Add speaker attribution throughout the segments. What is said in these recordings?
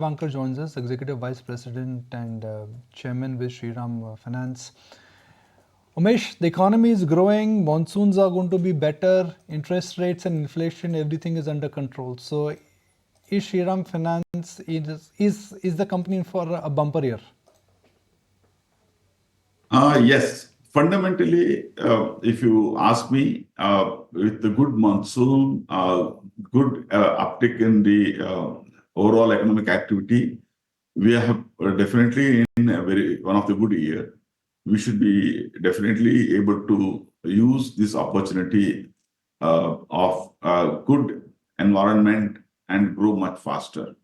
Speaker 1: Revankar joins us, Executive Vice President and Chairman with Shriram Finance. Umesh, the economy is growing, monsoons are going to be better, interest rates and inflation, everything is under control. So, is Shriram Finance is the company in for a bumper year?
Speaker 2: Yes. Fundamentally, if you ask me, with the good monsoon, good uptick in the overall economic activity, we have definitely in a one of the good year. We should be definitely able to use this opportunity of good environment and grow much faster,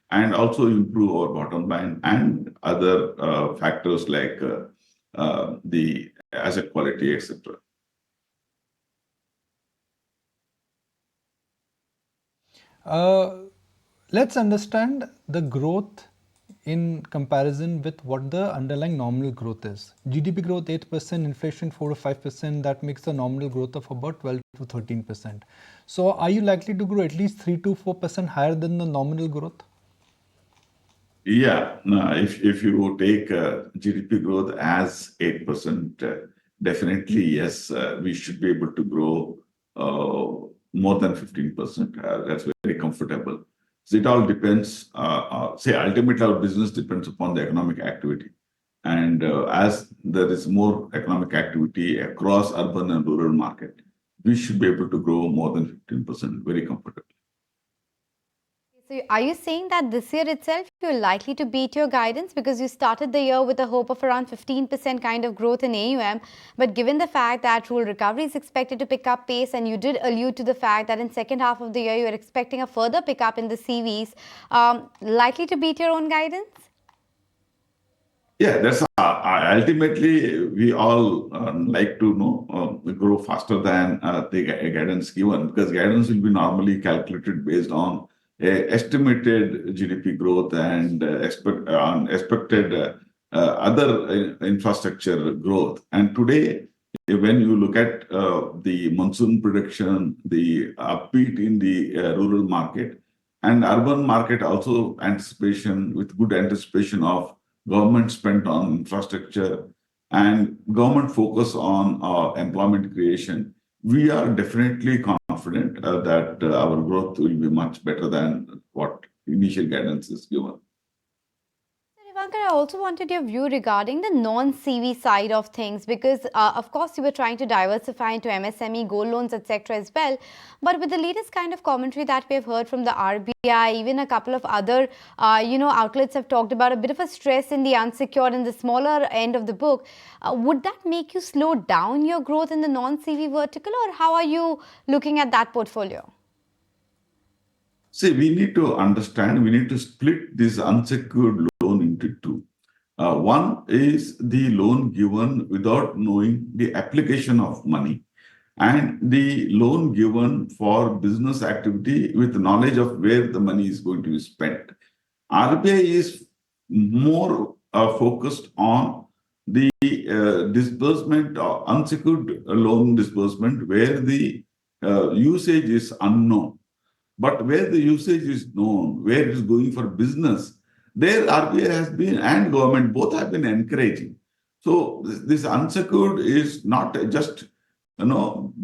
Speaker 2: and also improve our bottom line and other factors like the asset quality, etc.
Speaker 1: Let's understand the growth in comparison with what the underlying nominal growth is. GDP growth 8%, inflation 4 to 5%, that makes the nominal growth of about 12 to 13%. So are you likely to grow at least 3 to 4% higher than the nominal growth?
Speaker 2: Yeah, no, if you take GDP growth as 8%, definitely yes, we should be able to grow more than 15%. That's very comfortable. So it all depends. Say ultimately, our business depends upon the economic activity, and as there is more economic activity across urban and rural market, we should be able to grow more than 15% very comfortably.
Speaker 3: So are you saying that this year itself you're likely to beat your guidance because you started the year with a hope of around 15% kind of growth in AUM, but given the fact that rural recovery is expected to pick up pace, and you did allude to the fact that in second half of the year you are expecting a further pickup in the CVs, likely to beat your own guidance?
Speaker 2: Yeah, that's ultimately we all like to know grow faster than the guidance given, because guidance will be normally calculated based on estimated GDP growth and expected other infrastructure growth. And today, when you look at the monsoon prediction, the upbeat in the rural market and urban market, also anticipation with good anticipation of government spent on infrastructure and government focus on employment creation, we are definitely confident that our growth will be much better than what initial guidance is given.
Speaker 3: Revankar, I also wanted your view regarding the non-CV side of things, because of course you were trying to diversify into MSME, gold loans, etc. as well. But with the latest kind of commentary that we have heard from the RBI, even a couple of other outlets have talked about a bit of a stress in the unsecured and the smaller end of the book. Would that make you slow down your growth in the non-CV vertical, or how are you looking at that portfolio?
Speaker 2: See, we need to understand, we need to split this unsecured loan into two. One is the loan given without knowing the application of money, and the loan given for business activity with knowledge of where the money is going to be spent. RBI is more focused on the disbursement or unsecured loan disbursement where the usage is unknown. But where the usage is known, where it is going for business, there RBI has been and government both have been encouraging. So this unsecured is not just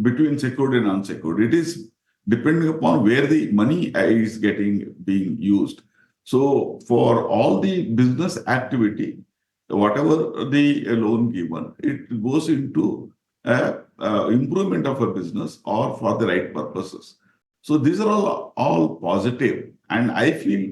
Speaker 2: between secured and unsecured. It is depending upon where the money is being used. So for all the business activity, whatever the loan given, it goes into improvement of a business or for the right purposes. So these are all positive, and I feel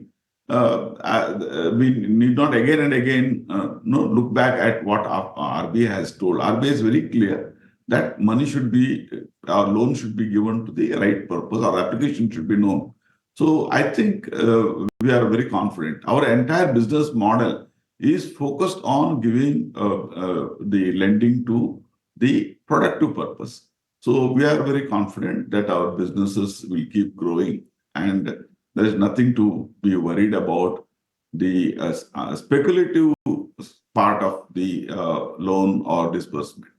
Speaker 2: we need not again and again look back at what RBI has told. RBI is very clear that money should be, our loan should be given to the right purpose, our application should be known. So I think we are very confident. Our entire business model is focused on giving the lending to the productive purpose. So we are very confident that our businesses will keep growing, and there is nothing to be worried about the speculative part of the loan or disbursement.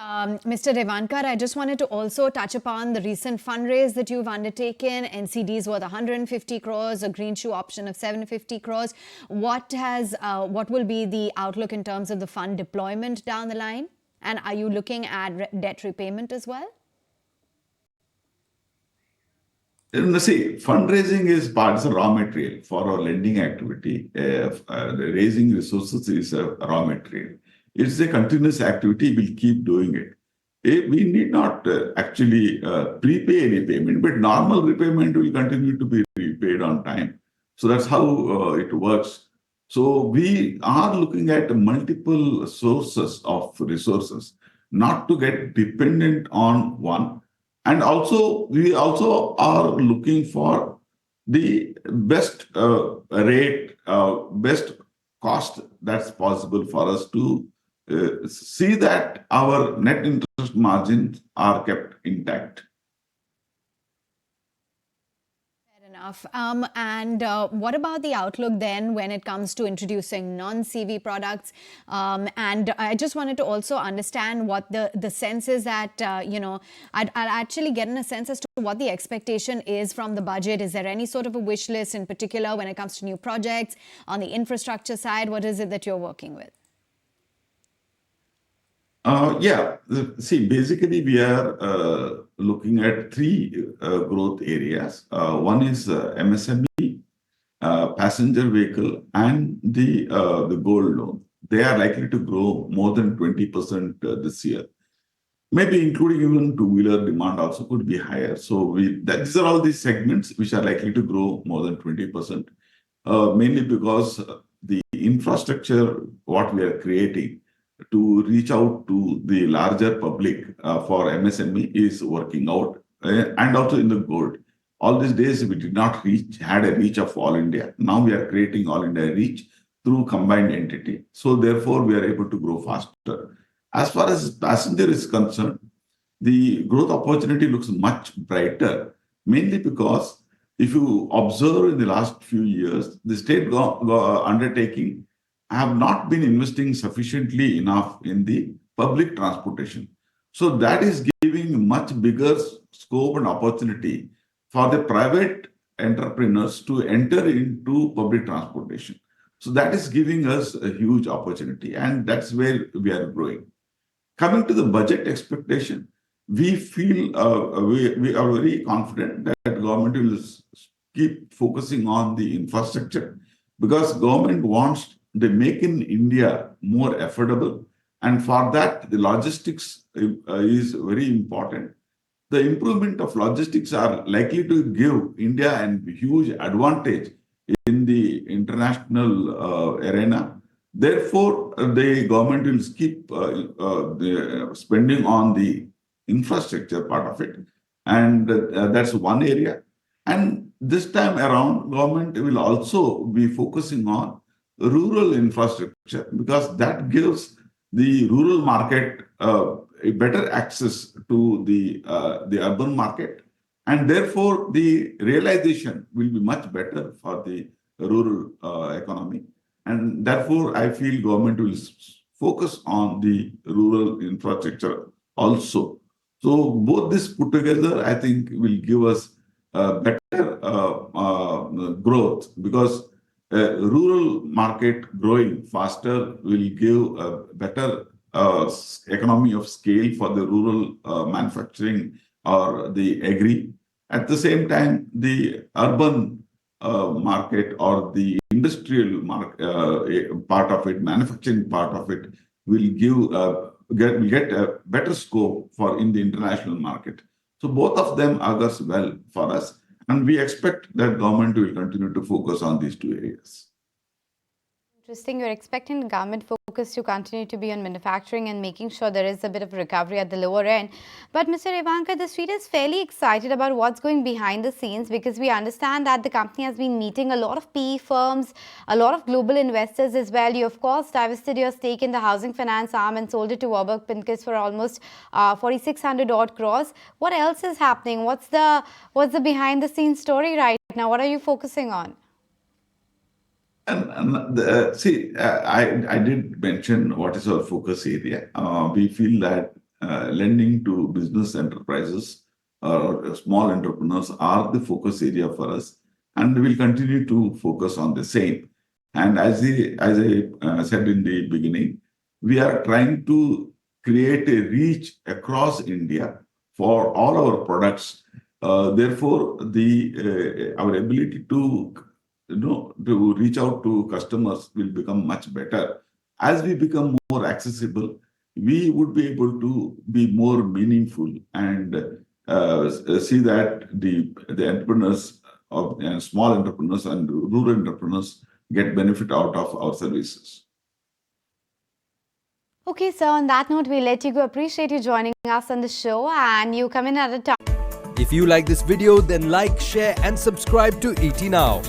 Speaker 4: Mr. Revankar, I just wanted to also touch upon the recent fundraise that you've undertaken. NCDs worth 150 crores, a green shoe option of 750 crores. What will be the outlook in terms of the fund deployment down the line? And are you looking at debt repayment as well?
Speaker 2: See, fundraising is part of the raw material for our lending activity. Raising resources is a raw material. It's a continuous activity. We'll keep doing it. We need not actually prepay any payment, but normal repayment will continue to be repaid on time. So that's how it works. So we are looking at multiple sources of resources, not to get dependent on one. And also, we also are looking for the best rate, best cost that's possible for us to see that our net interest margins are kept intact.
Speaker 4: Enough. What about the outlook then when it comes to introducing non-CV products? And I just wanted to also understand what the sense is that, I'd actually get in a sense as to what the expectation is from the budget. Is there any sort of a wish list in particular when it comes to new projects on the infrastructure side? What is it that you're working with?
Speaker 2: Yeah, see, basically we are looking at three growth areas. One is MSME, passenger vehicle, and the gold loan. They are likely to grow more than 20% this year. Maybe including even two-wheeler demand also could be higher. So these are all these segments which are likely to grow more than 20%, mainly because the infrastructure, what we are creating to reach out to the larger public for MSME is working out, and also in the gold. All these days we did not had a reach of all India. Now we are creating all India reach through combined entity. So therefore we are able to grow faster. As far as passenger is concerned, the growth opportunity looks much brighter, mainly because if you observe in the last few years, the state undertaking have not been investing sufficiently enough in the public transportation. So that is giving much bigger scope and opportunity for the private entrepreneurs to enter into public transportation. So that is giving us a huge opportunity, and that's where we are growing. Coming to the budget expectation, we feel we are very confident that government will keep focusing on the infrastructure, because government wants the make in India more affordable, and for that the logistics is very important. The improvement of logistics are likely to give India a huge advantage in the international arena. Therefore, the government will keep the spending on the infrastructure part of it, and that's one area. And this time around, government will also be focusing on rural infrastructure, because that gives the rural market a better access to the urban market, and therefore the realization will be much better for the rural economy. And therefore, I feel government will focus on the rural infrastructure also. So both this put together, I think, will give us better growth, because rural market growing faster will give a better economy of scale for the rural manufacturing or the agri. At the same time, the urban market or the industrial part of it, manufacturing part of it, will get a better scope for in the international market. So both of them augurs well for us, and we expect that government will continue to focus on these two areas.
Speaker 3: Interesting. You're expecting the government focus to continue to be on manufacturing and making sure there is a bit of recovery at the lower end. But Mr. Revankar, the street is fairly excited about what's going behind the scenes, because we understand that the company has been meeting a lot of PE firms, a lot of global investors as well. You, of course, divested your stake in the housing finance arm and sold it to Warburg Pincus for almost 4,600 odd crores. What else is happening? What's the behind the scenes story right now? What are you focusing on?
Speaker 2: See, I did mention what is our focus area. We feel that lending to business enterprises or small entrepreneurs are the focus area for us, and we'll continue to focus on the same. And as I said in the beginning, we are trying to create a reach across India for all our products. Therefore, our ability to to reach out to customers will become much better. As we become more accessible, we would be able to be more meaningful and see that the entrepreneurs of small entrepreneurs and rural entrepreneurs get benefit out of our services.
Speaker 3: Okay, so on that note, we'll let you go. Appreciate you joining us on the show, and you come in at a time.
Speaker 5: If you like this video, then like, share and subscribe to ET Now.